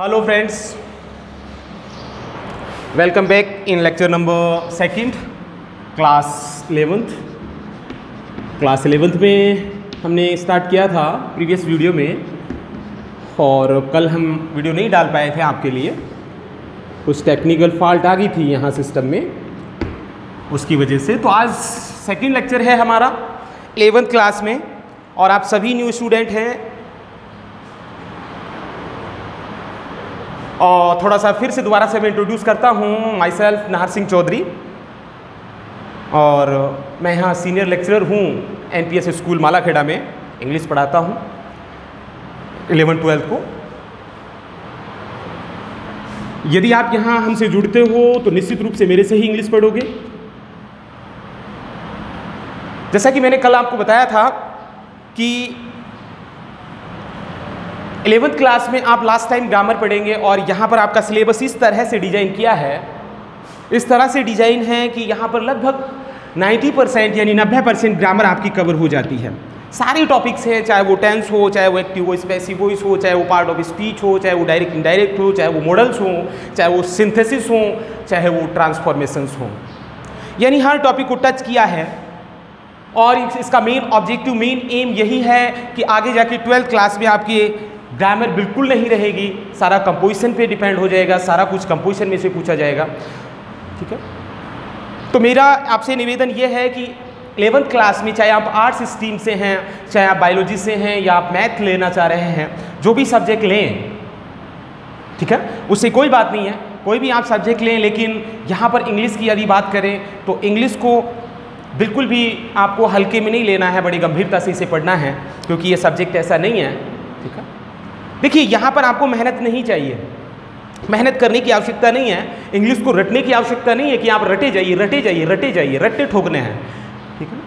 Hello friends, welcome back in lecture number 2nd class 11th। Class 11th में हमने start किया था previous video में और कल हम वीडियो नहीं डाल पाए थे आपके लिए, कुछ टेक्निकल फॉल्ट आ गई थी यहाँ सिस्टम में, उसकी वजह से। तो आज सेकंड लेक्चर है हमारा 11th क्लास में और आप सभी न्यू स्टूडेंट हैं और थोड़ा सा फिर से दोबारा से मैं इंट्रोड्यूस करता हूँ माई सेल्फ नाहर सिंह चौधरी और मैं यहाँ सीनियर लेक्चरर हूँ NPS स्कूल मालाखेड़ा में, इंग्लिश पढ़ाता हूँ 11th-12th को। यदि आप यहाँ हमसे जुड़ते हो तो निश्चित रूप से मेरे से ही इंग्लिश पढ़ोगे। जैसा कि मैंने कल आपको बताया था कि 11th क्लास में आप लास्ट टाइम ग्रामर पढ़ेंगे और यहाँ पर आपका सिलेबस इस तरह से डिजाइन किया है, इस तरह से डिजाइन है कि यहाँ पर लगभग 90% यानी 90% ग्रामर आपकी कवर हो जाती है। सारे टॉपिक्स हैं, चाहे वो टेंस हो, चाहे वो एक्टिव हो, पैसिव वॉइस हो, चाहे वो पार्ट ऑफ स्पीच हो, चाहे वो डायरेक्ट इनडायरेक्ट हो, चाहे वो मॉडल्स हो, चाहे वो सिंथेसिस हो, चाहे वो ट्रांसफॉर्मेशंस हो, यानी हर टॉपिक को टच किया है। और इसका मेन ऑब्जेक्टिव, मेन एम यही है कि आगे जाके 12th क्लास में आपकी ग्रामर बिल्कुल नहीं रहेगी, सारा कंपोजिशन पे डिपेंड हो जाएगा, सारा कुछ कंपोजिशन में से पूछा जाएगा। ठीक है, तो मेरा आपसे निवेदन ये है कि 11th क्लास में चाहे आप आर्ट्स स्ट्रीम से हैं, चाहे आप बायोलॉजी से हैं या आप मैथ लेना चाह रहे हैं, जो भी सब्जेक्ट लें, ठीक है, उससे कोई बात नहीं है, कोई भी आप सब्जेक्ट लें। लेकिन यहाँ पर इंग्लिश की यदि बात करें तो इंग्लिश को बिल्कुल भी आपको हल्के में नहीं लेना है, बड़ी गंभीरता से इसे पढ़ना है, क्योंकि ये सब्जेक्ट ऐसा नहीं है। ठीक है, देखिए यहाँ पर आपको मेहनत नहीं चाहिए, मेहनत करने की आवश्यकता नहीं है, इंग्लिश को रटने की आवश्यकता नहीं है कि आप रटे जाइए रटे जाइए रटे जाइए, रट्टे ठोकने हैं। ठीक है,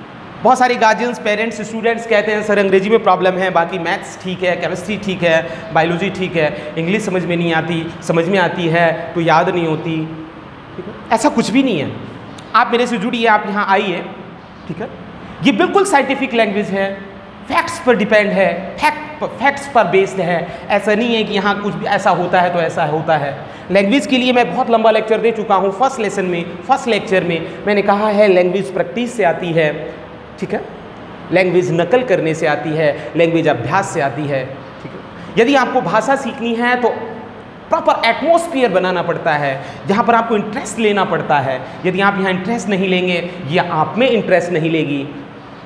बहुत सारे गार्जियंस, पेरेंट्स, स्टूडेंट्स कहते हैं सर अंग्रेजी में प्रॉब्लम है, बाकी मैथ्स ठीक है, केमिस्ट्री ठीक है, बायोलॉजी ठीक है, इंग्लिश समझ में नहीं आती, समझ में आती है तो याद नहीं होती। ठीक है, ऐसा कुछ भी नहीं है। आप मेरे से जुड़िए, आप यहाँ आइए। ठीक है, ये बिल्कुल साइंटिफिक लैंग्वेज है, फैक्ट्स पर डिपेंड है, फैक्ट्स पर बेस्ड है। ऐसा नहीं है कि यहाँ कुछ भी ऐसा होता है तो ऐसा होता है। लैंग्वेज के लिए मैं बहुत लंबा लेक्चर दे चुका हूँ। फर्स्ट लेसन में, फर्स्ट लेक्चर में मैंने कहा है लैंग्वेज प्रैक्टिस से आती है। ठीक है, लैंग्वेज नकल करने से आती है, लैंग्वेज अभ्यास से आती है। ठीक है, यदि आपको भाषा सीखनी है तो प्रॉपर एटमॉस्फेयर बनाना पड़ता है, जहाँ पर आपको इंटरेस्ट लेना पड़ता है। यदि आप यहाँ इंटरेस्ट नहीं लेंगे या आप में इंटरेस्ट नहीं लेगी,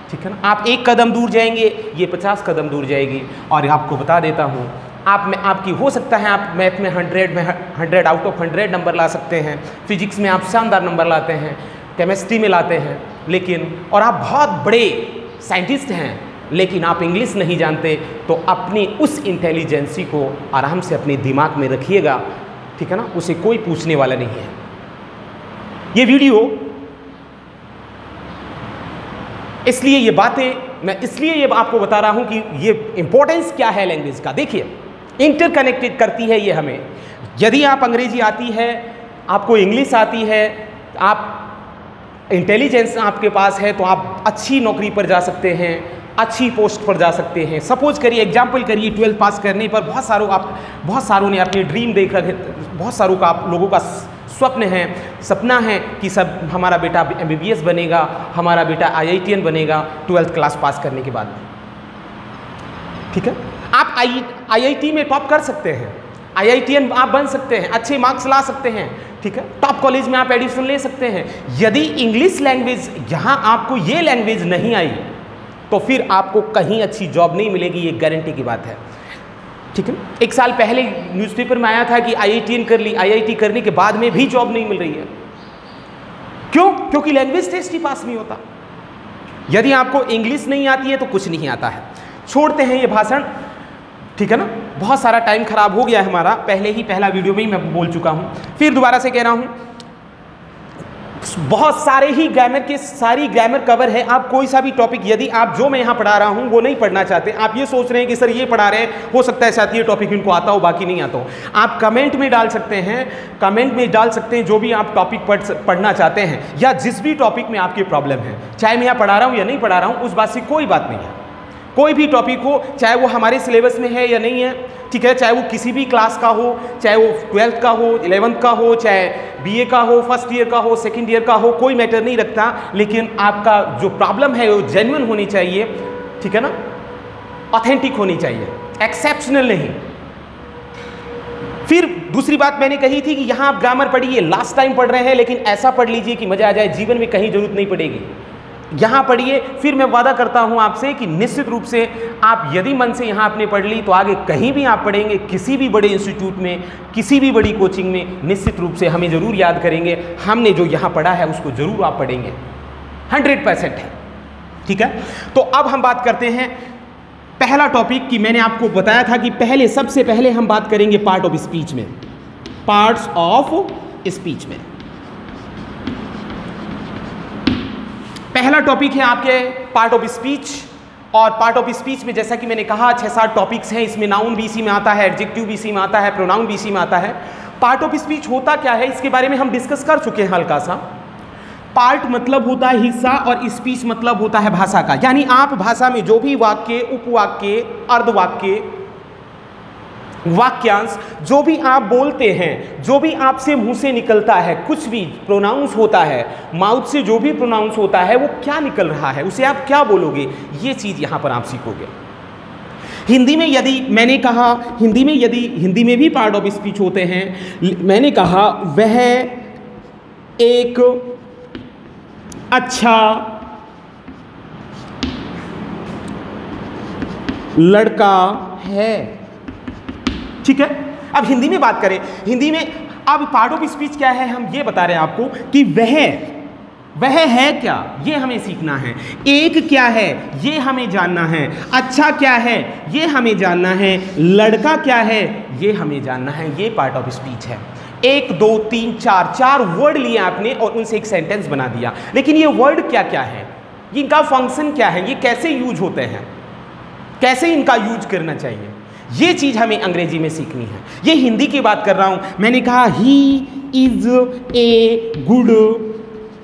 ठीक है ना, आप एक कदम दूर जाएंगे, ये 50 कदम दूर जाएगी। और आपको बता देता हूँ, आप में आपकी हो सकता है आप मैथ में 100 आउट ऑफ 100 नंबर ला सकते हैं, फिजिक्स में आप शानदार नंबर लाते हैं, केमिस्ट्री में लाते हैं, लेकिन और आप बहुत बड़े साइंटिस्ट हैं, लेकिन आप इंग्लिश नहीं जानते, तो अपनी उस इंटेलिजेंसी को आराम से अपने दिमाग में रखिएगा। ठीक है ना, उसे कोई पूछने वाला नहीं है। ये वीडियो इसलिए, ये बातें मैं इसलिए ये आपको बता रहा हूं कि ये इंपॉर्टेंस क्या है लैंग्वेज का। देखिए, इंटरकनेक्टेड करती है ये हमें। यदि आप अंग्रेजी आती है, आपको इंग्लिश आती है, आप इंटेलिजेंस आपके पास है, तो आप अच्छी नौकरी पर जा सकते हैं, अच्छी पोस्ट पर जा सकते हैं। सपोज करिए, एग्जाम्पल करिए, 12th पास करने पर बहुत सारों ने अपने ड्रीम देख रखे, बहुत सारों का आप लोगों का स्वप्न है, सपना है कि सब हमारा बेटा MBBS बनेगा, हमारा बेटा IITian बनेगा 12th क्लास पास करने के बाद। ठीक है, आप IIT में टॉप कर सकते हैं, IITian आप बन सकते हैं, अच्छे मार्क्स ला सकते हैं। ठीक है, टॉप कॉलेज में आप एडमिशन ले सकते हैं। यदि इंग्लिश लैंग्वेज, यहाँ आपको ये लैंग्वेज नहीं आई तो फिर आपको कहीं अच्छी जॉब नहीं मिलेगी, ये गारंटी की बात है। ठीक है, एक साल पहले न्यूज़पेपर में आया था कि IITian कर ली, IIT करने के बाद में भी जॉब नहीं मिल रही है। क्यों? क्योंकि लैंग्वेज टेस्ट ही पास नहीं होता। यदि आपको इंग्लिश नहीं आती है तो कुछ नहीं आता है। छोड़ते हैं ये भाषण, ठीक है ना, बहुत सारा टाइम खराब हो गया है हमारा, पहला वीडियो में ही मैं बोल चुका हूँ, फिर दोबारा से कह रहा हूँ। बहुत सारे ही ग्रामर के, सारी ग्रामर कवर है। आप कोई सा भी टॉपिक, यदि आप जो मैं यहाँ पढ़ा रहा हूँ वो नहीं पढ़ना चाहते, आप ये सोच रहे हैं कि सर ये पढ़ा रहे हैं, हो सकता है साथ ये टॉपिक इनको आता हो बाकी नहीं आता हो, आप कमेंट में डाल सकते हैं, कमेंट में डाल सकते हैं जो भी आप टॉपिक पढ़ना चाहते हैं, या जिस भी टॉपिक में आपकी प्रॉब्लम है, चाहे मैं यहाँ पढ़ा रहा हूँ या नहीं पढ़ा रहा हूँ, उस बात से कोई बात नहीं है। कोई भी टॉपिक हो, चाहे वो हमारे सिलेबस में है या नहीं है, ठीक है, चाहे वो किसी भी क्लास का हो, चाहे वो 12th का हो, 11th का हो, चाहे BA का हो, फर्स्ट ईयर का हो, सेकेंड ईयर का हो, कोई मैटर नहीं रखता, लेकिन आपका जो प्रॉब्लम है वो जेन्युइन होनी चाहिए, ठीक है ना, ऑथेंटिक होनी चाहिए, एक्सेप्शनल नहीं। फिर दूसरी बात मैंने कही थी कि यहाँ आप ग्रामर पढ़िए, लास्ट टाइम पढ़ रहे हैं, लेकिन ऐसा पढ़ लीजिए कि मजा आ जाए, जीवन में कहीं जरूरत नहीं पड़ेगी, यहाँ पढ़िए। फिर मैं वादा करता हूँ आपसे कि निश्चित रूप से आप यदि मन से यहाँ आपने पढ़ ली तो आगे कहीं भी आप पढ़ेंगे, किसी भी बड़े इंस्टीट्यूट में, किसी भी बड़ी कोचिंग में, निश्चित रूप से हमें ज़रूर याद करेंगे, हमने जो यहाँ पढ़ा है उसको ज़रूर आप पढ़ेंगे, 100% है, ठीक है। तो अब हम बात करते हैं पहला टॉपिक कि मैंने आपको बताया था कि पहले, सबसे पहले हम बात करेंगे पार्ट ऑफ स्पीच में, पार्ट्स ऑफ स्पीच में। पहला टॉपिक है आपके पार्ट ऑफ स्पीच, और पार्ट ऑफ स्पीच में जैसा कि मैंने कहा 6-7 टॉपिक्स हैं, इसमें नाउन भी इसी में आता है, एडजेक्टिव भी इसी में आता है, प्रोनाउन भी इसी में आता है। पार्ट ऑफ स्पीच होता क्या है इसके बारे में हम डिस्कस कर चुके हैं हल्का सा। पार्ट मतलब होता है हिस्सा और स्पीच मतलब होता है भाषा का, यानी आप भाषा में जो भी वाक्य, उपवाक्य, अर्धवाक्य, वाक्यांश जो भी आप बोलते हैं, जो भी आपसे मुंह से निकलता है, कुछ भी प्रोनाउंस होता है, माउथ से जो भी प्रोनाउंस होता है वो क्या निकल रहा है, उसे आप क्या बोलोगे, ये चीज़ यहाँ पर आप सीखोगे। हिंदी में यदि मैंने कहा, हिंदी में भी पार्ट ऑफ स्पीच होते हैं, मैंने कहा वह एक अच्छा लड़का है, ठीक है। अब हिंदी में बात करें, हिंदी में अब पार्ट ऑफ स्पीच क्या है, हम ये बता रहे हैं आपको कि वह है क्या, ये हमें सीखना है। एक क्या है, ये हमें जानना है। अच्छा क्या है, ये हमें जानना है। लड़का क्या है, ये हमें जानना है। ये पार्ट ऑफ स्पीच है। 1 2 3 4 वर्ड लिए आपने और उनसे एक सेंटेंस बना दिया, लेकिन ये वर्ड क्या क्या है, इनका फंक्शन क्या है, ये कैसे यूज होते हैं, कैसे इनका यूज करना चाहिए, ये चीज हमें अंग्रेजी में सीखनी है। ये हिंदी की बात कर रहा हूं, मैंने कहा ही इज ए गुड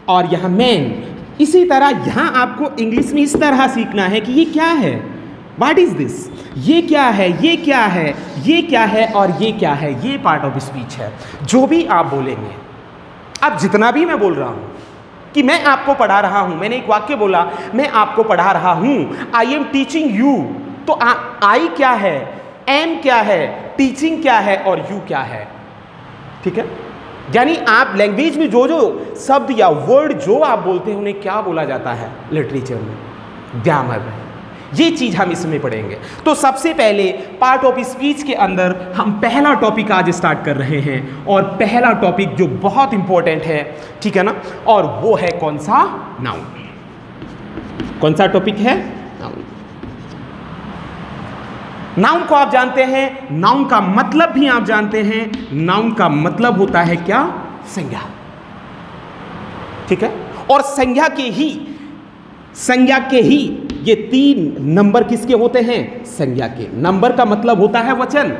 और यहां मैन। इसी तरह यहां आपको इंग्लिश में इस तरह सीखना है कि ये क्या है, व्हाट इज दिस, ये क्या है, ये क्या है, ये क्या है और ये क्या है। ये पार्ट ऑफ स्पीच है। जो भी आप बोलेंगे, अब जितना भी मैं बोल रहा हूं कि मैं आपको पढ़ा रहा हूं, मैंने एक वाक्य बोला, मैं आपको पढ़ा रहा हूं, आई एम टीचिंग यू, तो आई क्या है, एम क्या है, टीचिंग क्या है और यू क्या है, ठीक है। यानी आप लैंग्वेज में जो जो शब्द या वर्ड जो आप बोलते हैं उन्हें क्या बोला जाता है लिटरेचर में, ग्रामर में, ये चीज हम इसमें पढ़ेंगे। तो सबसे पहले पार्ट ऑफ स्पीच के अंदर हम पहला टॉपिक आज स्टार्ट कर रहे हैं, और पहला टॉपिक जो बहुत इंपॉर्टेंट है, ठीक है ना, और वो है कौन सा, नाउन। कौन सा टॉपिक है, नाउन। नाउन को आप जानते हैं, नाउन का मतलब भी आप जानते हैं। नाउन का मतलब होता है क्या, संज्ञा, ठीक है। और संज्ञा के ही ये 3 नंबर किसके होते हैं, संज्ञा के। नंबर का मतलब होता है वचन,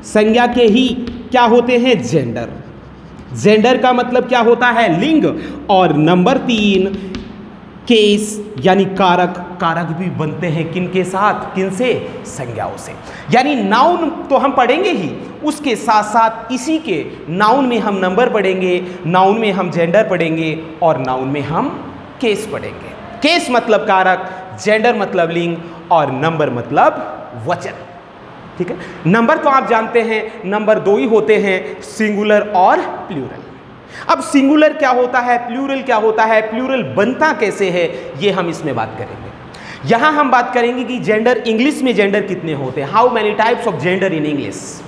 संज्ञा के ही क्या होते हैं, जेंडर। जेंडर का मतलब क्या होता है, लिंग। और नंबर 3 केस यानी कारक। कारक भी बनते हैं किनके साथ, किनसे, संज्ञाओं से। यानी नाउन तो हम पढ़ेंगे ही, उसके साथ साथ इसी के नाउन में हम नंबर पढ़ेंगे, नाउन में हम जेंडर पढ़ेंगे और नाउन में हम केस पढ़ेंगे। केस मतलब कारक, जेंडर मतलब लिंग और नंबर मतलब वचन, ठीक है। नंबर तो आप जानते हैं, नंबर 2 ही होते हैं, सिंगुलर और प्लूरल। अब सिंगुलर क्या होता है, प्लूरल क्या होता है, प्लूरल बनता कैसे है, ये हम इसमें बात करेंगे। यहां हम बात करेंगे कि जेंडर, इंग्लिश में जेंडर कितने होते हैं, how many types of gender in English,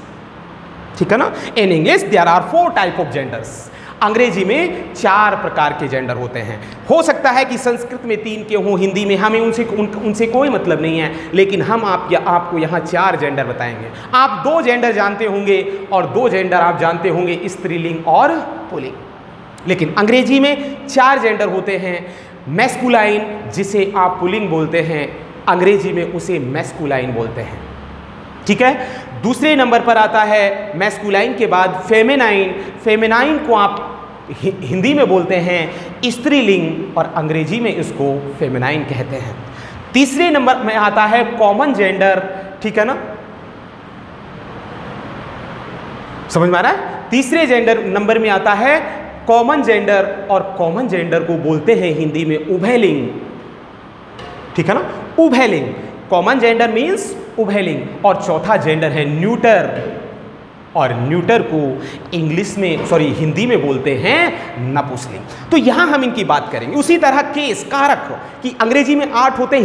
ठीक है ना। In English there are 4 type of genders. अंग्रेजी में 4 प्रकार के जेंडर होते हैं। हो सकता है कि संस्कृत में 3 के हों, हिंदी में, हमें उनसे कोई मतलब नहीं है, लेकिन हम आपको यहाँ 4 जेंडर बताएंगे। आप 2 जेंडर जानते होंगे और 2 जेंडर आप जानते होंगे, स्त्रीलिंग और पुल्लिंग। लेकिन अंग्रेजी में 4 जेंडर होते हैं। मैस्कुलाइन, जिसे आप पुल्लिंग बोलते हैं, अंग्रेजी में उसे मैस्कुलाइन बोलते हैं, ठीक है। दूसरे नंबर पर आता है मैस्कुलाइन के बाद फेमिनाइन। फेमिनाइन को आप हिंदी में बोलते हैं स्त्रीलिंग और अंग्रेजी में इसको फेमिनाइन कहते हैं। तीसरे नंबर में आता है कॉमन जेंडर, ठीक है ना, समझ में आ रहा है? तीसरे जेंडर नंबर में आता है कॉमन जेंडर, और कॉमन जेंडर को बोलते हैं हिंदी में उभयलिंग, ठीक है ना, उभयलिंग। कॉमन जेंडर मीन्स उभयलिंग। और चौथा जेंडर है न्यूटर, और न्यूटर को इंग्लिश में हिंदी में बोलते हैं नपुंसकलिंग। तो यहां हम इनकी बात करेंगे। उसी तरह केस, कारक, कि अंग्रेजी में 8 होते हैं,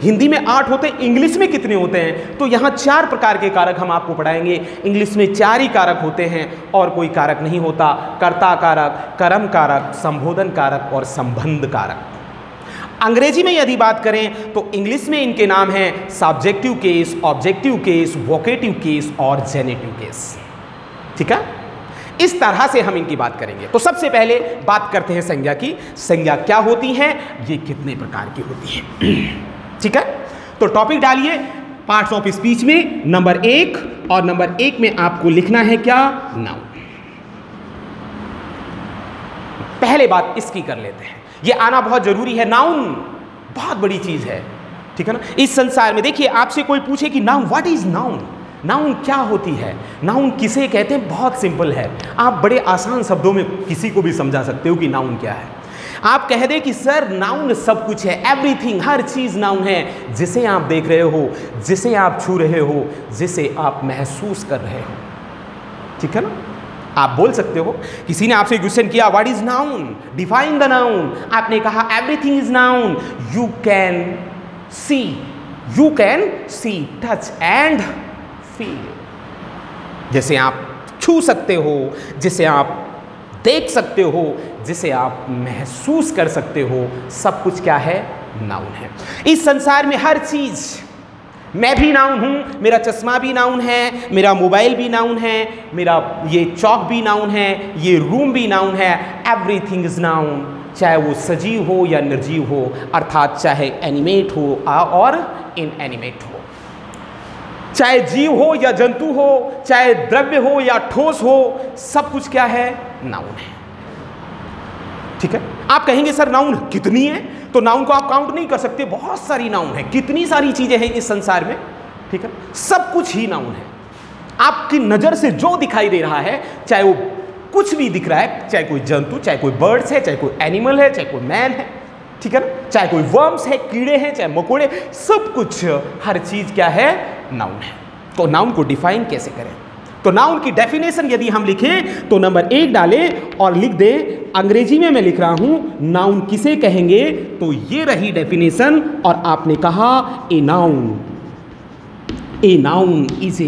हिंदी में 8 होते हैं, इंग्लिश में कितने होते हैं? तो यहां 4 प्रकार के कारक हम आपको पढ़ाएंगे। इंग्लिश में 4 ही कारक होते हैं और कोई कारक नहीं होता। कर्ता कारक, कर्म कारक, संबोधन कारक और संबंध कारक। अंग्रेजी में यदि बात करें तो इंग्लिश में इनके नाम हैं subjective case, objective case, vocative case और जेनेटिव केस, ठीक है। इस तरह से हम इनकी बात करेंगे। तो सबसे पहले बात करते हैं संज्ञा की। संज्ञा क्या होती है, ये कितने प्रकार की होती है, ठीक है। तो टॉपिक डालिए पार्ट्स ऑफ स्पीच में नंबर 1, और नंबर 1 में आपको लिखना है क्या, नाउन। पहले बात इसकी कर लेते हैं, ये आना बहुत जरूरी है। नाउन बहुत बड़ी चीज है, ठीक है ना। इस संसार में देखिए, आपसे कोई पूछे कि noun, what is noun, noun क्या होती है, नाउन किसे कहते हैं, बहुत सिंपल है। आप बड़े आसान शब्दों में किसी को भी समझा सकते हो कि नाउन क्या है। आप कह दें कि सर नाउन सब कुछ है, एवरीथिंग, हर चीज नाउन है, जिसे आप देख रहे हो, जिसे आप छू रहे हो, जिसे आप महसूस कर रहे हो, ठीक है ना। आप बोल सकते हो, किसी ने आपसे क्वेश्चन किया what is noun, define the noun, आपने कहा everything is noun, you can see, touch and feel. जैसे आप छू सकते हो, जिसे आप देख सकते हो, जिसे आप महसूस कर सकते हो, सब कुछ क्या है, नाउन है। इस संसार में हर चीज, मैं भी नाउन हूं, मेरा चश्मा भी नाउन है, मेरा मोबाइल भी नाउन है, मेरा ये चौक भी नाउन है, ये रूम भी नाउन है, एवरीथिंग इज नाउन। चाहे वो सजीव हो या निर्जीव हो, अर्थात चाहे एनिमेट हो और इनएनिमेट हो, चाहे जीव हो या जंतु हो, चाहे द्रव्य हो या ठोस हो, सब कुछ क्या है, नाउन है, ठीक है। आप कहेंगे सर नाउन कितनी है, तो नाउन को आप काउंट नहीं कर सकते, बहुत सारी नाउन है, कितनी सारी चीजें हैं इस संसार में, ठीक है। सब कुछ ही नाउन है। आपकी नजर से जो दिखाई दे रहा है, चाहे वो कुछ भी दिख रहा है, चाहे कोई जंतु, चाहे कोई बर्ड्स है, चाहे कोई एनिमल है, चाहे कोई मैन है, ठीक है ना, चाहे कोई वर्म्स है, कीड़े हैं, चाहे मकोड़े, सब कुछ, हर चीज क्या है, नाउन है। तो नाउन को डिफाइन कैसे करें? तो नाउन की डेफिनेशन यदि हम लिखें तो नंबर 1 डालें और लिख दें, अंग्रेजी में मैं लिख रहा हूं नाउन किसे कहेंगे, तो ये रही डेफिनेशन। और आपने कहा a noun is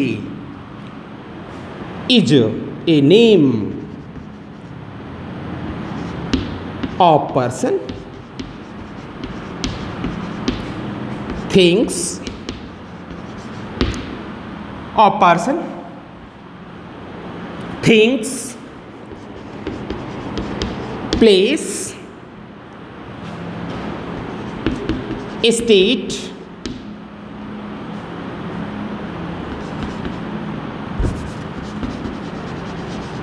a name of person, things of person, things, place, state,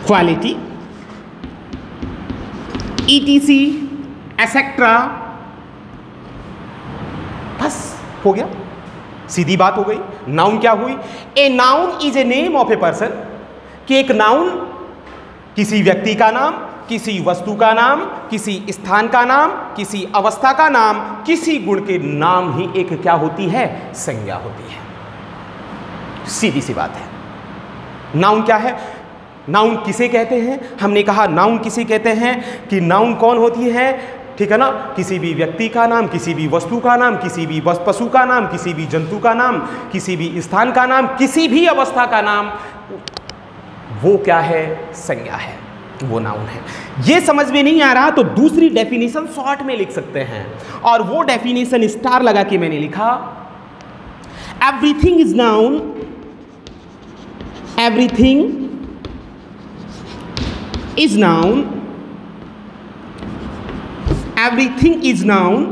quality, etc, etc। बस हो गया, सीधी बात हो गई। नाउन क्या हुई? A noun is a name of a person, कि एक नाउन किसी व्यक्ति का नाम, किसी वस्तु का नाम, किसी स्थान का नाम, किसी अवस्था का नाम, किसी गुण के नाम ही एक क्या होती है, संज्ञा होती है। सीधी सी बात है। नाउन क्या है? नाउन किसे कहते हैं? हमने कहा नाउन किसे कहते हैं कि नाउन कौन होती है, ठीक है ना, किसी भी व्यक्ति का नाम, किसी भी वस्तु का नाम, किसी भी पशु का नाम, किसी भी जंतु का नाम, किसी भी स्थान का नाम, किसी भी अवस्था का नाम, वो क्या है, संज्ञा है, वो नाउन है। ये समझ में नहीं आ रहा तो दूसरी डेफिनेशन शॉर्ट में लिख सकते हैं, और वो डेफिनेशन स्टार लगा के मैंने लिखा, everything is noun, everything is noun, everything is noun,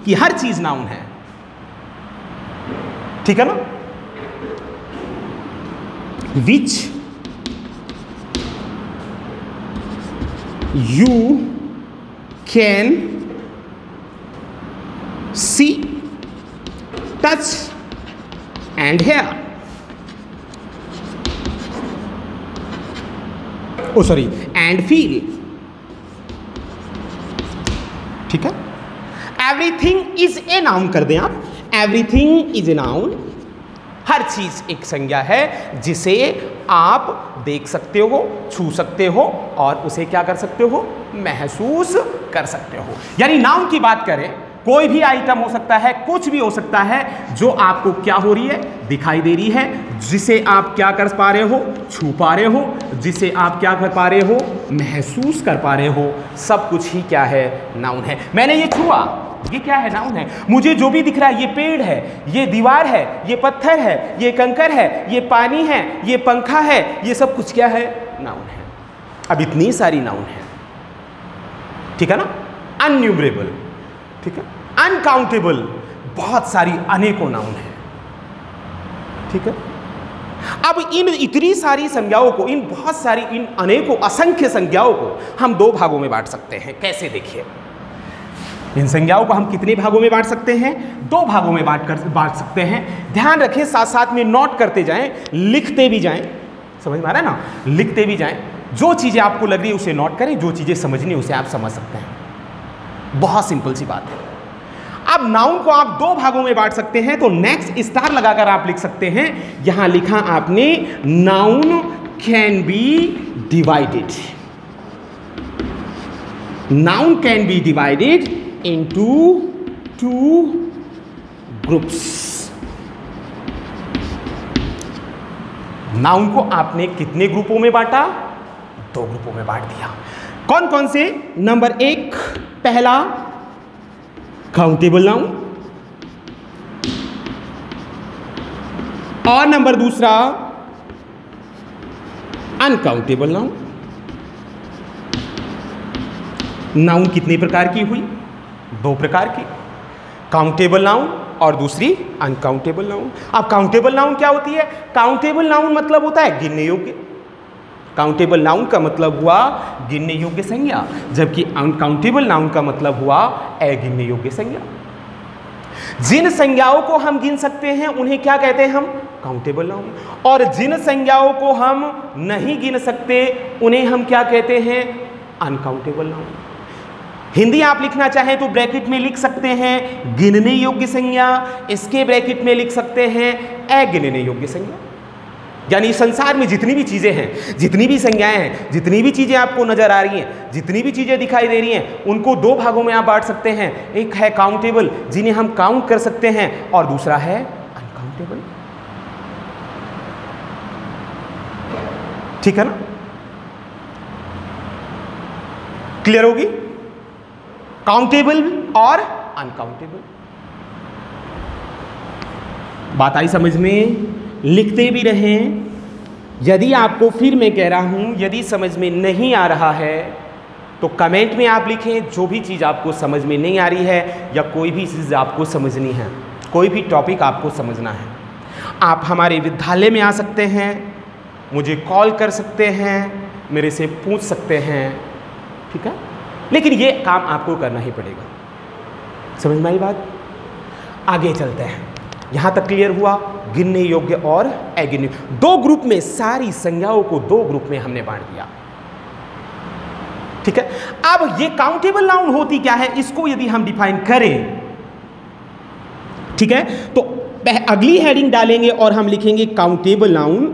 कि हर चीज नाउन है, ठीक है ना, which you can see touch and hear, oh sorry, and feel. ठीक है, एवरीथिंग इज ए नाउन कर दें आप, एवरीथिंग इज ए नाउन। हर चीज एक संज्ञा है जिसे आप देख सकते हो, छू सकते हो और उसे क्या कर सकते हो, महसूस कर सकते हो। यानी नाउन की बात करें, कोई भी आइटम हो सकता है, कुछ भी हो सकता है जो आपको क्या हो रही है, दिखाई दे रही है, जिसे आप क्या कर पा रहे हो, छू पा रहे हो, जिसे आप क्या कर पा रहे हो, महसूस कर पा रहे हो, सब कुछ ही क्या है, नाउन है। मैंने ये छुआ, ये क्या है, नाउन है। मुझे जो भी दिख रहा है, ये पेड़ है, ये दीवार है, ये पत्थर है, ये कंकर है, ये पानी है, ये पंखा है, ये सब कुछ क्या है, नाउन है। अब इतनी सारी नाउन है, ठीक है ना, अनन्यूमरेबल, ठीक है, अनकाउंटेबल, बहुत सारी अनेकों नाउन है। ठीक है, अब इन इतनी सारी संज्ञाओं को, इन बहुत सारी, इन अनेकों असंख्य संज्ञाओं को हम दो भागों में बांट सकते हैं। कैसे, देखिए, इन संज्ञाओं को हम कितने भागों में बांट सकते हैं, दो भागों में बांट सकते हैं। ध्यान रखें, साथ साथ में नोट करते जाएं, लिखते भी जाएं, समझ में आ रहा है ना, लिखते भी जाएं। जो चीजें आपको लग रही है उसे नोट करें, जो चीजें समझनी है उसे आप समझ सकते हैं। बहुत सिंपल सी बात है। अब नाउन को आप दो भागों में बांट सकते हैं, तो नेक्स्ट स्टार लगाकर आप लिख सकते हैं। यहां लिखा आपने, noun can be divided, noun can be divided into two groups। Noun को आपने कितने ग्रुपों में बांटा, दो ग्रुपों में बांट दिया। कौन कौन से, नंबर एक, पहला काउंटेबल नाउन, और नंबर दूसरा अनकाउंटेबल नाउन। नाउन कितने प्रकार की हुई, दो प्रकार की, काउंटेबल नाउन और दूसरी अनकाउंटेबल नाउन। अब काउंटेबल नाउन क्या होती है, काउंटेबल नाउन मतलब होता है गिनने योग्य, काउंटेबल नाउन का मतलब हुआ गिनने योग्य संज्ञा, जबकि अनकाउंटेबल नाउन का मतलब हुआ अगिनने योग्य संज्ञा। जिन संज्ञाओं को हम गिन सकते हैं उन्हें क्या कहते हैं हम, काउंटेबल नाउन, और जिन संज्ञाओं को हम नहीं गिन सकते उन्हें हम क्या कहते हैं, अनकाउंटेबल नाउन। हिंदी आप लिखना चाहें तो ब्रैकेट में लिख सकते हैं गिनने योग्य संज्ञा, इसके ब्रैकेट में लिख सकते हैं अगिनने योग्य संज्ञा। यानी संसार में जितनी भी चीज़ें हैं, जितनी भी संज्ञाएं हैं, जितनी भी चीज़ें आपको नजर आ रही हैं, जितनी भी चीज़ें दिखाई दे रही हैं, उनको दो भागों में आप बांट सकते हैं। एक है काउंटेबल, जिन्हें हम काउंट कर सकते हैं, और दूसरा है अनकाउंटेबल। ठीक है ना, क्लियर होगी, काउंटेबल और अनकाउंटेबल। बात आई समझ में, लिखते भी रहें। यदि आपको, फिर मैं कह रहा हूं, यदि समझ में नहीं आ रहा है तो कमेंट में आप लिखें। जो भी चीज़ आपको समझ में नहीं आ रही है या कोई भी चीज़ आपको समझनी है, कोई भी टॉपिक आपको समझना है, आप हमारे विद्यालय में आ सकते हैं, मुझे कॉल कर सकते हैं, मेरे से पूछ सकते हैं। ठीक है, लेकिन ये काम आपको करना ही पड़ेगा। समझ में आई बात, आगे चलते हैं। यहां तक क्लियर हुआ, गिनने योग्य और अगिनने, दो ग्रुप में, सारी संज्ञाओं को दो ग्रुप में हमने बांट दिया। ठीक है, अब ये काउंटेबल नाउन होती क्या है, इसको यदि हम डिफाइन करें, ठीक है, तो अगली हेडिंग डालेंगे और हम लिखेंगे काउंटेबल नाउन,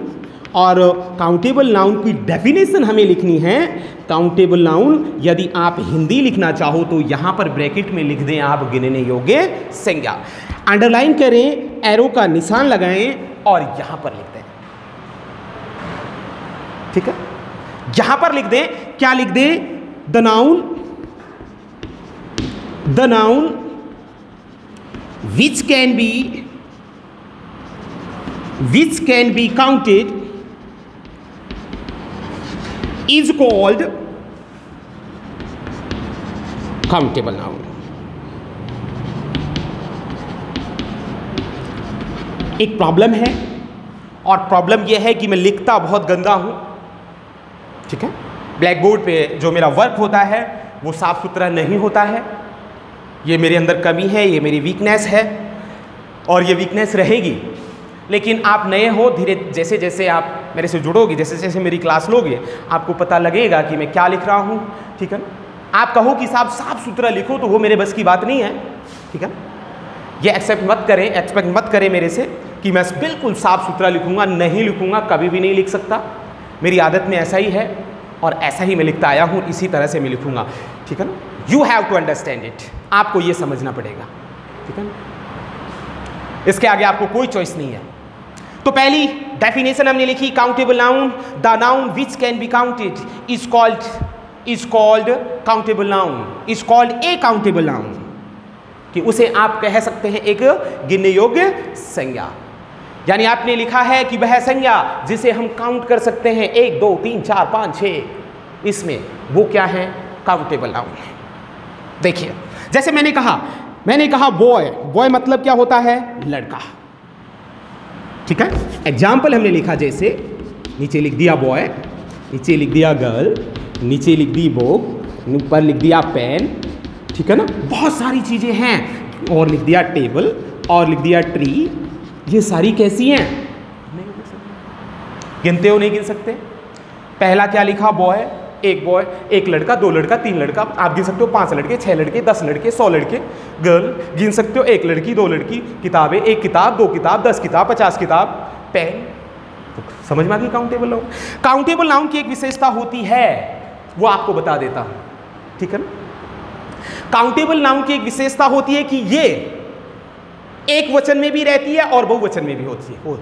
और काउंटेबल नाउन की डेफिनेशन हमें लिखनी है। काउंटेबल नाउन यदि आप हिंदी लिखना चाहो तो यहां पर ब्रैकेट में लिख दें आप गिनने योग्य संज्ञा, अंडरलाइन करें, एरो का निशान लगाएं और यहां पर लिख दें। ठीक है, यहां पर लिख दें, क्या लिख दें, the noun which can be counted is called countable noun। एक प्रॉब्लम है, और प्रॉब्लम यह है कि मैं लिखता बहुत गंदा हूं। ठीक है, ब्लैक बोर्ड पे जो मेरा वर्क होता है वो साफ सुथरा नहीं होता है। ये मेरे अंदर कमी है, ये मेरी वीकनेस है। और ये वीकनेस रहेगी। लेकिन आप नए हो, धीरे जैसे जैसे आप मेरे से जुड़ोगे, जैसे जैसे मेरी क्लास लोगे, आपको पता लगेगा कि मैं क्या लिख रहा हूँ, ठीक है ना। आप कहो कि साहब साफ सुथरा लिखो, तो वो मेरे बस की बात नहीं है, ठीक है। ये एक्सपेक्ट मत करें मेरे से कि मैं बिल्कुल साफ सुथरा लिखूंगा, नहीं लिखूंगा, कभी भी नहीं लिख सकता। मेरी आदत में ऐसा ही है और ऐसा ही मैं लिखता आया हूँ, इसी तरह से मैं लिखूंगा, ठीक है ना। You have to understand it, आपको ये समझना पड़ेगा, ठीक है ना। इसके आगे आपको कोई चॉइस नहीं है। तो पहली डेफिनेशन हमने लिखी, countable noun, the noun which can be counted is called countable noun, is called a countable noun, कि उसे आप कह सकते हैं एक गिनने योग्य संज्ञा। यानी आपने लिखा है कि वह संज्ञा जिसे हम काउंट कर सकते हैं 1 2 3 4 5 6, इसमें वो क्या है, काउंटेबल नाउन है। देखिए जैसे मैंने कहा बॉय मतलब क्या होता है, लड़का, ठीक है। एग्जाम्पल हमने लिखा, जैसे नीचे लिख दिया बॉय, नीचे लिख दिया गर्ल, नीचे लिख दी बुक, ऊपर लिख दिया पेन, ठीक है ना। बहुत सारी चीजें हैं, और लिख दिया टेबल, और लिख दिया ट्री। ये सारी कैसी हैं, गिनते हो नहीं गिन सकते। पहला क्या लिखा, बॉय, एक लड़का, 2 लड़का, 3 लड़का, आप गिन सकते हो 5 लड़के, 6 लड़के, 10 लड़के, 100 लड़के। गर्ल गिन सकते हो 1 लड़की, 2 लड़की, किताबें 1 किताब, 2 किताब, 10 किताब, 50 किताब, पेन। तो समझ में आ गई काउंटेबल नाउन। काउंटेबल नाउन की एक विशेषता होती है, वो आपको बता देता हूं, ठीक है ना। काउंटेबल नाउन की एक विशेषता होती है कि ये एक वचन में भी रहती है और बहुवचन में भी होती है,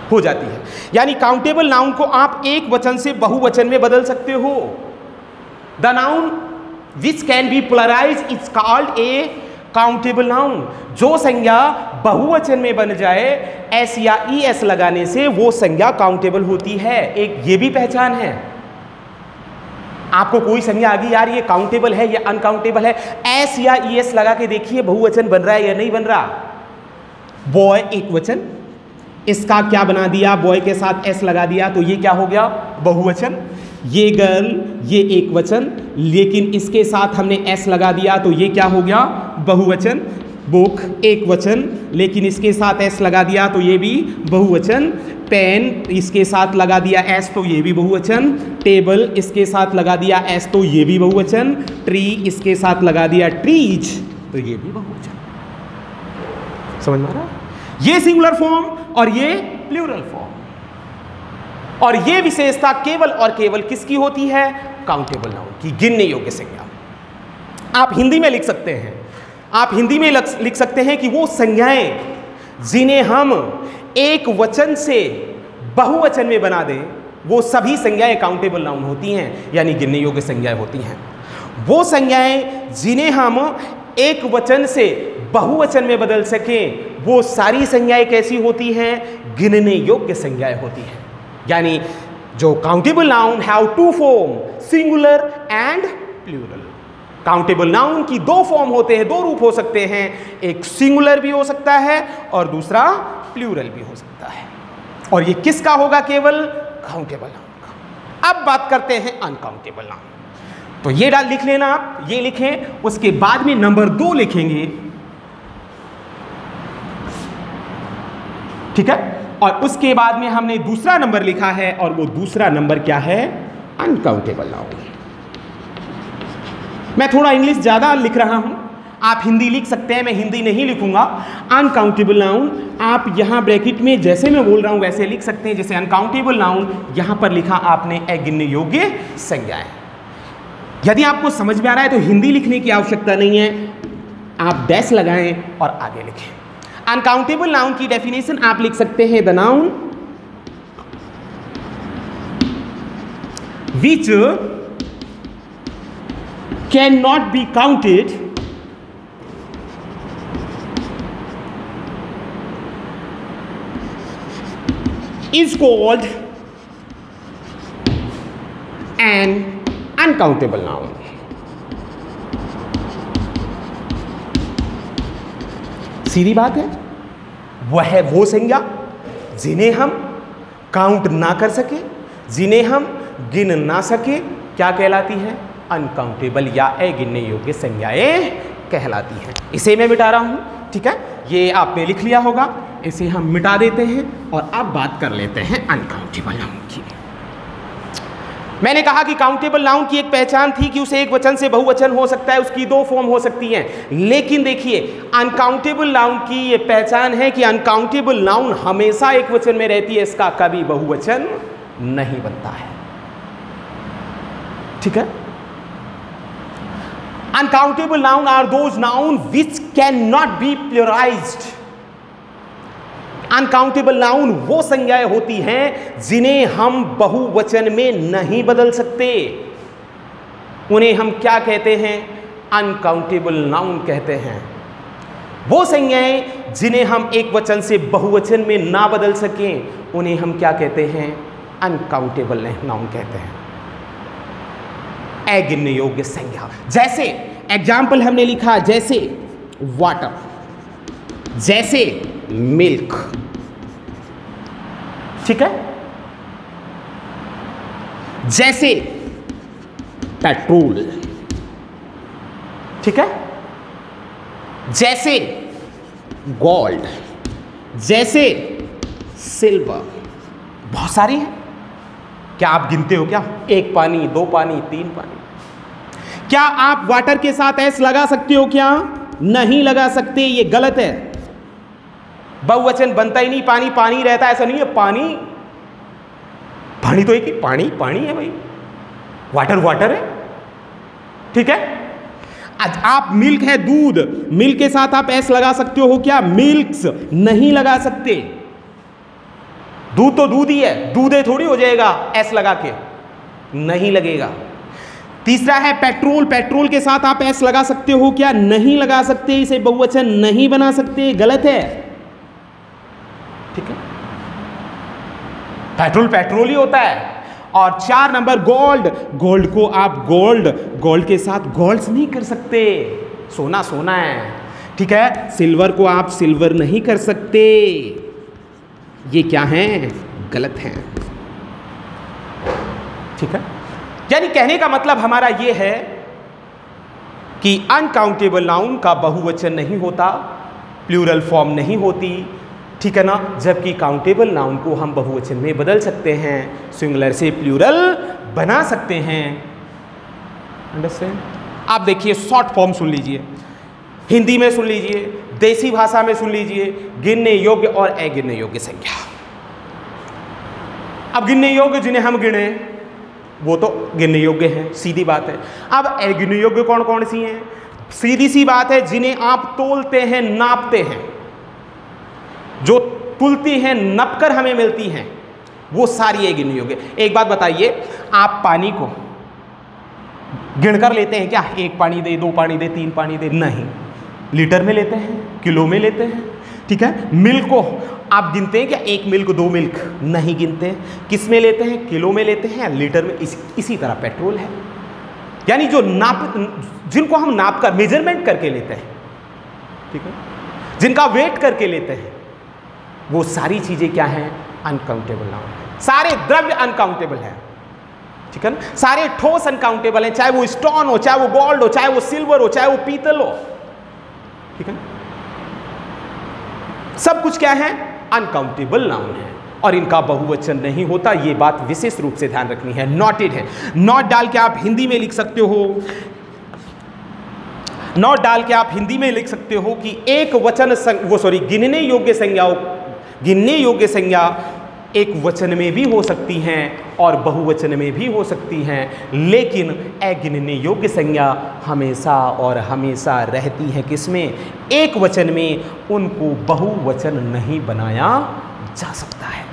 हो जाती है। यानी काउंटेबल नाउन को आप एक वचन से बहुवचन में बदल सकते हो। The noun which can be pluralized is called a countable noun. जो संज्ञा बहुवचन में बन जाए एस या ई एस लगाने से, वो संज्ञा काउंटेबल होती है। एक ये भी पहचान है। आपको कोई संज्ञा आ गई, यार ये काउंटेबल है या अनकाउंटेबल है, एस या ई एस लगा के देखिए बहुवचन बन रहा है या नहीं बन रहा। बॉय एक वचन, इसका क्या बना दिया, बॉय के साथ एस लगा दिया, तो ये क्या हो गया, बहुवचन। ये गर्ल, ये एक वचन, लेकिन इसके साथ हमने एस लगा दिया, तो ये क्या हो गया, बहुवचन। बुक एक वचन, लेकिन इसके साथ एस लगा दिया, तो ये भी बहुवचन। पेन इसके साथ लगा दिया एस, तो ये भी बहुवचन। टेबल इसके साथ लगा दिया एस, तो ये भी बहुवचन। ट्री इसके साथ लगा दिया ट्रीज, तो ये भी बहुवचन। समझ में आ रहा? ये सिंगुलर फॉर्म और ये प्लूरल फॉर्म। और ये विशेषता केवल और केवल किसकी होती है, काउंटेबल नाउन की, गिनने योग्य संज्ञा। आप हिंदी में लिख सकते हैं, आप हिंदी में लिख सकते हैं कि वो संज्ञाएं जिन्हें हम एक वचन से बहुवचन में बना दें, वो सभी संज्ञाएं काउंटेबल नाउन होती हैं, यानी गिनने योग्य संज्ञाएं होती हैं। वो संज्ञाएं जिन्हें हम एक वचन से बहुवचन में बदल सकें, वो सारी संज्ञाएं कैसी होती हैं, गिनने योग्य संज्ञाएं होती हैं। यानी जो countable noun have 2 form, singular and plural. Countable noun की 2 फॉर्म होते हैं, 2 रूप हो सकते हैं, एक सिंगुलर भी हो सकता है और दूसरा प्लूरल भी हो सकता है। और ये किसका होगा, केवल काउंटेबल नाउन का। अब बात करते हैं अनकाउंटेबल नाउन। तो ये लिख लेना, आप ये लिखें, उसके बाद में नंबर 2 लिखेंगे, ठीक है। और उसके बाद में हमने दूसरा नंबर लिखा है, और वो दूसरा नंबर क्या है, अनकाउंटेबल नाउन। मैं थोड़ा इंग्लिश ज़्यादा लिख रहा हूं, आप हिंदी लिख सकते हैं, मैं हिंदी नहीं लिखूंगा। अनकाउंटेबल नाउन आप यहां ब्रैकेट में जैसे मैं बोल रहा हूं वैसे लिख सकते हैं। जैसे अनकाउंटेबल नाउन यहां पर लिखा आपने अगिनने योग्य संज्ञाएं। यदि आपको समझ में आ रहा है तो हिंदी लिखने की आवश्यकता नहीं है, आप डैश लगाएं और आगे लिखें। अनकाउंटेबल नाउन की डेफिनेशन आप लिख सकते हैं, the noun which can not be counted is called an uncountable noun। सीधी बात है, वह है वो संज्ञा जिन्हें हम काउंट ना कर सके, जिन्हें हम गिन ना सके, क्या कहलाती है, अनकाउंटेबल या अगिनने योग्य संज्ञाएं कहलाती हैं। इसे मैं मिटा रहा हूं, ठीक है। ये आपने लिख लिया होगा, इसे हम मिटा देते हैं और अब बात कर लेते हैं अनकाउंटेबल नाउन की। मैंने कहा कि काउंटेबल नाउन की एक पहचान थी कि उसे एक वचन से बहुवचन हो सकता है, उसकी दो फॉर्म हो सकती हैं। लेकिन देखिए अनकाउंटेबल नाउन की ये पहचान है कि अनकाउंटेबल नाउन हमेशा एक वचन में रहती है, इसका कभी बहुवचन नहीं बनता है। ठीक है। Uncountable noun are those noun which can not be pluralized. Uncountable noun वो संज्ञाएं होती हैं जिन्हें हम बहुवचन में नहीं बदल सकते, उन्हें हम क्या कहते हैं? अनकाउंटेबल नाउन कहते हैं। वो संज्ञाएं जिन्हें हम एक वचन से बहुवचन में ना बदल सकें, उन्हें हम क्या कहते हैं? अनकाउंटेबल नाउन कहते हैं। अगिनने योग्य संज्ञा, जैसे एग्जाम्पल हमने लिखा, जैसे वाटर, जैसे मिल्क। ठीक है। जैसे पेट्रोल। ठीक है। जैसे गोल्ड, जैसे सिल्वर। बहुत सारी है। क्या आप गिनते हो क्या? एक पानी, दो पानी, तीन पानी। क्या आप वाटर के साथ एस लगा सकते हो क्या? नहीं लगा सकते, ये गलत है। बहुवचन बनता ही नहीं, पानी पानी रहता है, ऐसा नहीं है। पानी पानी तो एक ही पानी पानी है भाई, वाटर वाटर है। ठीक है। आज आप मिल्क है, दूध, मिल्क के साथ आप एस लगा सकते हो क्या? मिल्क्स नहीं लगा सकते। दूध तो दूध ही है, दूधे थोड़ी हो जाएगा एस लगा के, नहीं लगेगा। तीसरा है पेट्रोल, पेट्रोल के साथ आप एस लगा सकते हो क्या? नहीं लगा सकते, इसे बहुवचन नहीं बना सकते, गलत है। ठीक है। पेट्रोल पेट्रोल ही होता है। और 4 नंबर गोल्ड, गोल्ड को आप गोल्ड के साथ गोल्ड्स नहीं कर सकते, सोना सोना है। ठीक है। सिल्वर को आप सिल्वर नहीं कर सकते, ये क्या है? गलत है। ठीक है। यानी कहने का मतलब हमारा ये है कि अनकाउंटेबल नाउन का बहुवचन नहीं होता, प्लूरल फॉर्म नहीं होती। ठीक है ना। जबकि काउंटेबल नाउन को हम बहुवचन में बदल सकते हैं, सिंगुलर से प्लूरल बना सकते हैं। अंडरस्टैंड? आप देखिए शॉर्ट फॉर्म सुन लीजिए, हिंदी में सुन लीजिए, देसी भाषा में सुन लीजिए, गिनने योग्य और अगिनने योग्य संज्ञा। अब गिनने योग्य जिन्हें हम गिने वो तो गिनने योग्य है, सीधी बात है। अब अगिनने योग्य कौन कौन सी हैं? सीधी सी बात है, जिन्हें आप तोलते हैं, नापते हैं, जो तुलती हैं, नपकर हमें मिलती हैं, वो सारी गिनने योग्य। एक बात बताइए, आप पानी को गिनकर लेते हैं क्या? एक पानी दे, दो पानी दे, तीन पानी दे? नहीं, लीटर में लेते हैं, किलो में लेते हैं। ठीक है। मिल्क को आप गिनते हैं क्या? एक मिल्क, दो मिल्क? नहीं गिनते। किस में लेते हैं? किलो में लेते हैं, लीटर में। इसी तरह पेट्रोल है, यानी जो जिनको हम नाप कर, मेजरमेंट करके लेते हैं, ठीक है, जिनका वेट करके लेते हैं, वो सारी चीजें क्या हैं? Uncountable noun. सारे द्रव्य अनकाउंटेबल है। ठीक है ना। सारे ठोस अनकाउंटेबल हैं, चाहे वो स्टोन हो, चाहे वो गोल्ड हो, चाहे वो सिल्वर हो, चाहे वो पीतल हो। ठीक है। सब कुछ क्या है? अनकाउंटेबल नाउन है और इनका बहुवचन नहीं होता, ये बात विशेष रूप से ध्यान रखनी है। नॉटेड है, नॉट डाल के आप हिंदी में लिख सकते हो, नॉट डाल के आप हिंदी में लिख सकते हो कि एक वचन गिनने योग्य संज्ञाओं, गिनने योग्य संज्ञा एक वचन में भी हो सकती हैं और बहुवचन में भी हो सकती हैं, लेकिन अगिनने योग्य संज्ञा हमेशा और हमेशा रहती है किसमें? एक वचन में। उनको बहुवचन नहीं बनाया जा सकता है।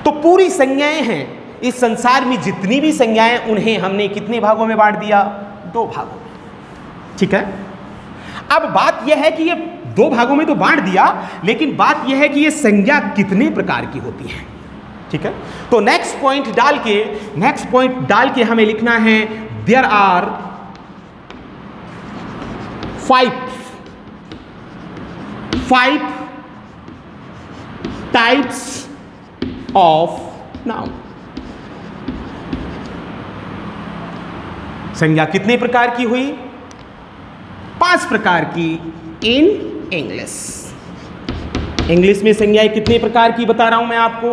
तो पूरी संज्ञाएं हैं इस संसार में, जितनी भी संज्ञाएं, उन्हें हमने कितने भागों में बांट दिया? 2 भागों में। ठीक है। अब बात यह है कि ये 2 भागों में तो बांट दिया, लेकिन बात यह है कि ये संज्ञा कितने प्रकार की होती है। ठीक है। तो नेक्स्ट पॉइंट डाल के हमें लिखना है, there are 5 types of noun. संज्ञा कितने प्रकार की हुई? 5 प्रकार की इन इंग्लिश। इंग्लिश में संज्ञाएं कितने प्रकार की बता रहा हूं मैं आपको?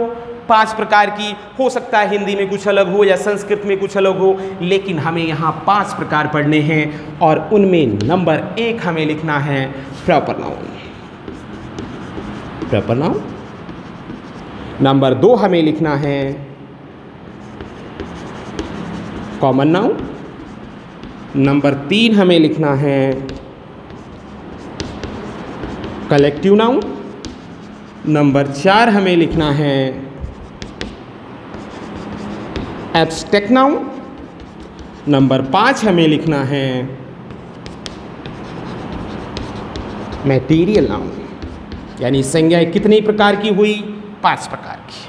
5 प्रकार की। हो सकता है हिंदी में कुछ अलग हो या संस्कृत में कुछ अलग हो, लेकिन हमें यहाँ 5 प्रकार पढ़ने हैं और उनमें नंबर 1 हमें लिखना है proper noun. Proper noun. Number 2 हमें लिखना है कॉमन नाउन। नंबर 3 हमें लिखना है कलेक्टिव नाउन। नंबर 4 हमें लिखना है एब्स्ट्रैक्ट नाउन। नंबर 5 हमें लिखना है मैटेरियल नाउन। यानी संज्ञाएं कितनी प्रकार की हुई? 5 प्रकार की।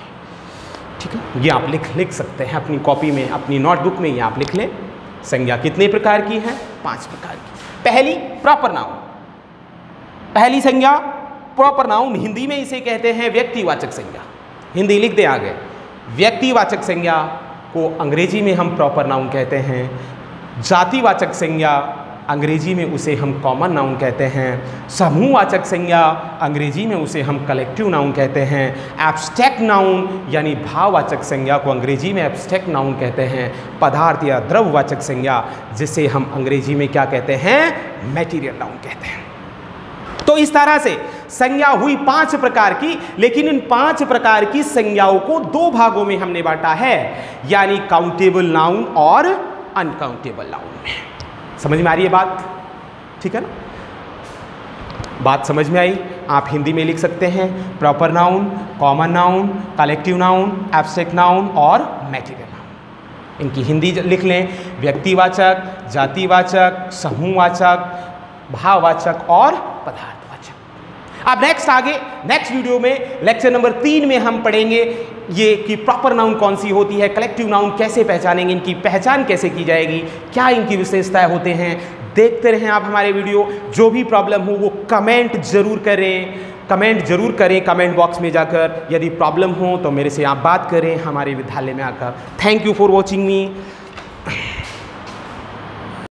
ठीक है, ये आप लिख सकते हैं अपनी कॉपी में, अपनी नोटबुक में, ये आप लिख लें। संज्ञा कितने प्रकार की है? 5 प्रकार की। पहली प्रॉपर नाउन। पहली संज्ञा प्रॉपर नाउन, हिंदी में इसे कहते हैं व्यक्तिवाचक संज्ञा। हिंदी लिख दे आगे। व्यक्तिवाचक संज्ञा को अंग्रेजी में हम प्रॉपर नाउन कहते हैं। जातिवाचक संज्ञा अंग्रेजी में उसे हम कॉमन नाउन कहते हैं। समूहवाचक संज्ञा अंग्रेजी में उसे हम कलेक्टिव नाउन कहते हैं। एब्स्ट्रैक्ट नाउन यानी भाववाचक संज्ञा को अंग्रेजी में एब्स्ट्रैक्ट नाउन कहते हैं। पदार्थ या द्रव्यवाचक संज्ञा जिसे हम अंग्रेजी में क्या कहते हैं? मैटेरियल नाउन कहते हैं। तो इस तरह से संज्ञा हुई 5 प्रकार की, लेकिन इन 5 प्रकार की संज्ञाओं को 2 भागों में हमने बांटा है, यानी काउंटेबल नाउन और अनकाउंटेबल नाउन में। समझ में आ रही है बात? ठीक है ना? बात समझ में आई? आप हिंदी में लिख सकते हैं proper noun, common noun, collective noun, abstract noun और मैटेरियल नाउन। इनकी हिंदी लिख लें, व्यक्तिवाचक, जातिवाचक, समूहवाचक, भाववाचक और पदार्थवाचक। अब नेक्स्ट वीडियो में लेक्चर नंबर 3 में हम पढ़ेंगे ये कि प्रॉपर नाउन कौन सी होती है, कलेक्टिव नाउन कैसे पहचानेंगे, इनकी पहचान कैसे की जाएगी, क्या इनकी विशेषताएं होते हैं। देखते रहें आप हमारे वीडियो। जो भी प्रॉब्लम हो वो कमेंट जरूर करें कमेंट बॉक्स में जाकर। यदि प्रॉब्लम हो तो मेरे से आप बात करें हमारे विद्यालय में आकर। Thank you for watching me.